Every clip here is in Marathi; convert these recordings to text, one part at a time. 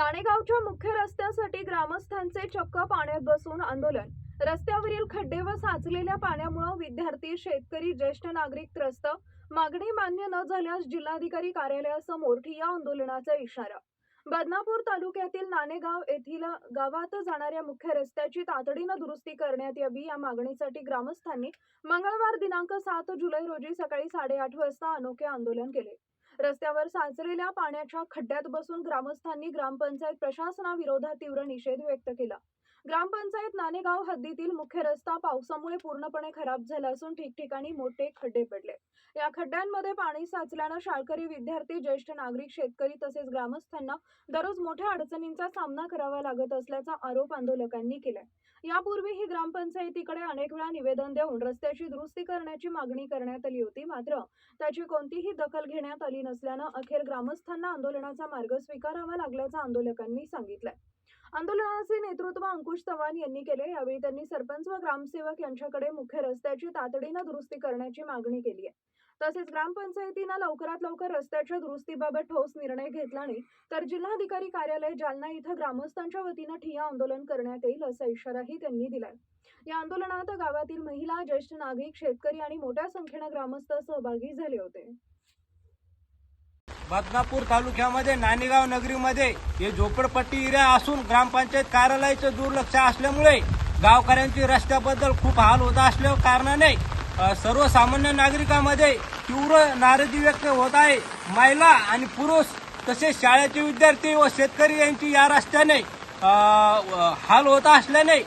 नाणेगावच्या मुख्य रस्त्यासाठी ग्रामस्थांचे चक्क पाण्यात बसून आंदोलन। रस्त्यावरील खड्डे व साचलेल्या पाण्यामुळे विद्यार्थी, शेतकरी, ज्येष्ठ नागरिक त्रस्त। मागणी मान्य न झाल्यास जिल्हाधिकारी कार्यालयासमोर ठिय्या आंदोलनाचा इशारा। बदनापूर तालुक्यातील नाणेगाव येथील गावात जाणाऱ्या मुख्य रस्त्याची तातडीने दुरुस्ती करण्यात यावी या मागणीसाठी ग्रामस्थांनी मंगळवार दिनांक 7 जुलै रोजी सकाळी 8:30 वाजता अनोखे आंदोलन केले। रस्त्यावर साचलेल्या पाण्याच्या खड्ड्यात बसून ग्रामस्थांनी ग्रामपंचायत प्रशासनाविरोधात तीव्र निषेध व्यक्त केला। ग्रामपंचायत नाणेगाव हद्दीतील मुख्य रस्ता पावसामुळे पूर्णपणे खराब झाला असून ठिकठिकाणी मोठे खड्डे पडले। या खड्ड्यांमध्ये पाणी साचल्याने शाळकरी, विद्यार्थी, ज्येष्ठ नागरिक, शेतकरी तसेच ग्रामस्थांना दररोज मोठ्या अडचणींचा सामना करावा लागत असल्याचा आरोप आंदोलकांनी केलाय। यापूर्वीही ग्रामपंचायतीकडे अनेक वेळा निवेदन देऊन रस्त्याची दुरुस्ती करण्याची मागणी करण्यात आली होती, मात्र त्याची कोणतीही दखल घेण्यात आली नसल्याने अखेर ग्रामस्थांना आंदोलनाचा मार्ग स्वीकारावा लागल्याचं आंदोलकांनी सांगितलंय। आंदोलनाचे नेतृत्व अंकुश चव्हाण यांनी केले। यावेळी त्यांनी सरपंच व ग्रामसेवक यांच्याकडे मुख्य रस्त्याची तातडीने दुरुस्ती करण्याची मागणी केली आहे। तसेच ग्रामपंचायतीने लवकरात लवकर रस्त्याच्या दुरुस्तीबाबत ठोस निर्णय घेतला नाही तर जिल्हाधिकारी कार्यालय जालना इथं ग्रामस्थांच्या वतीने ठिय्या आंदोलन करण्यात येईल असा इशाराही त्यांनी दिलाय। या आंदोलनात गावातील महिला, ज्येष्ठ नागरिक, शेतकरी आणि मोठ्या संख्येने ग्रामस्थ सहभागी झाले होते। बदनापूर तालुक्यामध्ये नाणेगाव नगरीमध्ये हे झोपडपट्टी एरिया असून ग्रामपंचायत कार्यालयाचे दुर्लक्ष असल्यामुळे गावकऱ्यांची रस्त्याबद्दल खूप हाल होत असल्या कारणाने सर्वसामान्य नागरिकांमध्ये तीव्र नाराजी व्यक्त होत आहे। महिला आणि पुरुष तसेच शाळेचे विद्यार्थी व शेतकरी यांची या रस्त्याने हाल होत असल्याने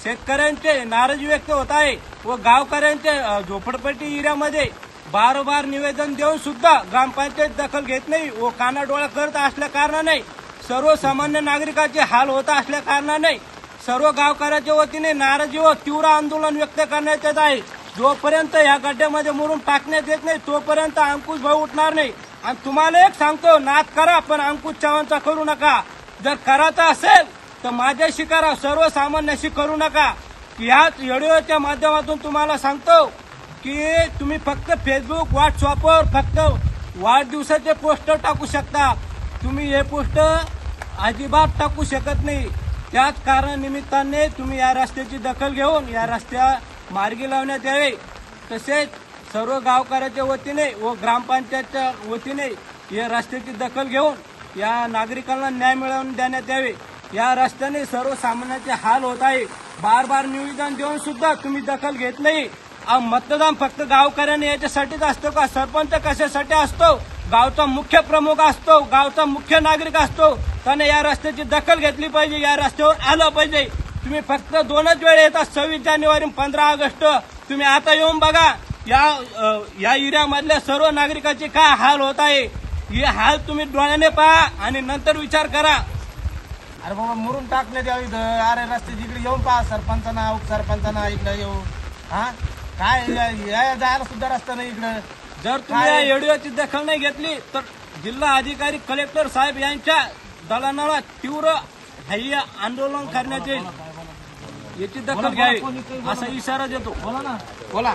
शेतकऱ्यांचे नाराजी व्यक्त होत आहे व गावकऱ्यांचे झोपडपट्टी एरियामध्ये बार निवेदन देऊन सुद्धा ग्रामपंचायत दखल घेत नाही व कानाडोळा करत असल्या कारणाने सर्वसामान्य नागरिकांचे हाल होत असल्या कारणाने सर्व गावकऱ्याच्या वतीने नाराजी व तीव्र आंदोलन व्यक्त करण्यात येत आहे। जोपर्यंत या गड्ड्यामध्ये मुरुम टाकण्यात येत नाही तोपर्यंत अंकुश भाऊ उठणार नाही। आणि तुम्हाला एक सांगतो, नाद करा पण अंकुश चव्हाणचा करू नका। जर करायचं असेल तर माझ्याशी करा, सर्वसामान्याशी करू नका। याच व्हिडिओच्या माध्यमातून तुम्हाला सांगतो की तुम्ही फक्त फेसबुक, व्हॉट्सअपवर फक्त वाढदिवसाचे पोस्टर टाकू शकता, तुम्ही हे पोस्टर अजिबात टाकू शकत नाही। त्याच कारणानिमित्ताने तुम्ही या रस्त्याची दखल घेऊन या रस्त्या मार्गी लावण्यात यावे। तसेच सर्व गावकऱ्याच्या वतीने व ग्रामपंचायतच्या वतीने या रस्त्याची दखल घेऊन या नागरिकांना न्याय मिळवून देण्यात यावे। या रस्त्याने सर्वसामान्यांचे हाल होत आहे। बार निवेदन देऊन सुद्धा तुम्ही दखल घेत नाही। मतदान फक्त गावकऱ्यांनी याच्यासाठीच असतो का? सरपंच कशासाठी असतो? गावचा मुख्य प्रमुख असतो, गावचा मुख्य नागरिक असतो, त्याने या रस्त्याची दखल घेतली पाहिजे, या रस्त्यावर आलं पाहिजे। तुम्ही फक्त 2च वेळ येतात, 26 जानेवारी 15 ऑगस्ट। तुम्ही आता येऊन बघा या एरियामधल्या सर्व नागरिकांचे काय हाल होत आहे। हे हाल तुम्ही डोळ्याने पहा आणि नंतर विचार करा। अरे बाबा मुरुम टाकले द्यावी, अरे रस्त्याची इकडे येऊन पहा, सरपंचांना उपसरपंचांना इकडे येऊ। हा काय जायला सुद्धा रस्ता नाही इकडे। जर तुम्ही या व्हिडिओची दखल नाही घेतली तर जिल्हा अधिकारी, कलेक्टर साहेब यांच्या दलांना तीव्र ठिय्या आंदोलन करण्यात येईल, याची दखल घ्यावी असा इशारा देतो। बोला ना, बोला।